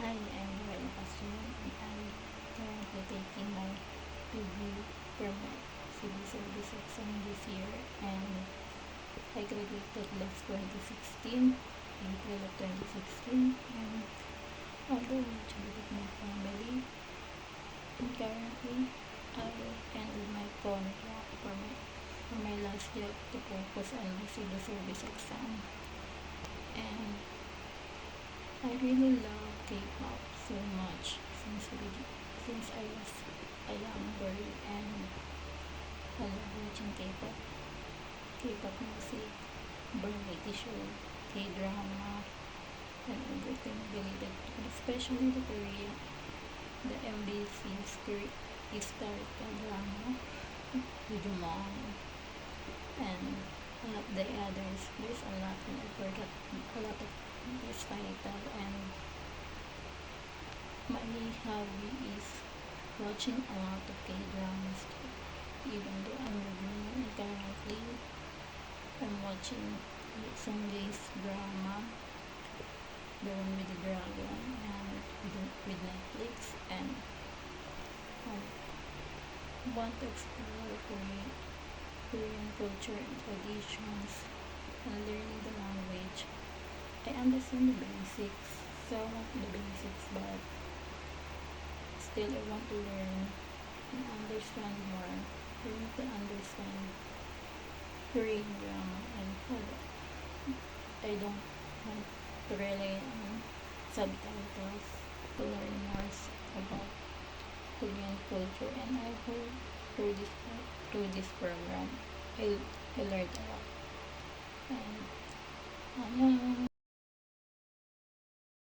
Hi, I'm Royal Pastor and I'm currently taking my PG permit civil service exam this year, and I graduated last 2016, April of 2016, and although much with my family, and currently I ended my contract for my last job to focus on the civil service exam. And I really love K-pop so much since I was a young girl, and I love watching K-pop music, variety show, K-drama, and everything related to it, especially the Korean, the MBC's historical drama, Digimon, and the others. There's a lot, and I forgot a lot of this title, and my hobby is watching a lot of K-dramas too. Even though I'm reviewing currently, I'm watching Sungjae's drama, the one with the dragon, and with Netflix, and I want to explore Korean culture and traditions and learning the language. I understand the basics, some of the basics, but still I want to learn and understand more. I want to understand Korean drama, and I don't want to rely on subtitles to learn more about Korean culture, and I hope through this program I learned a lot. And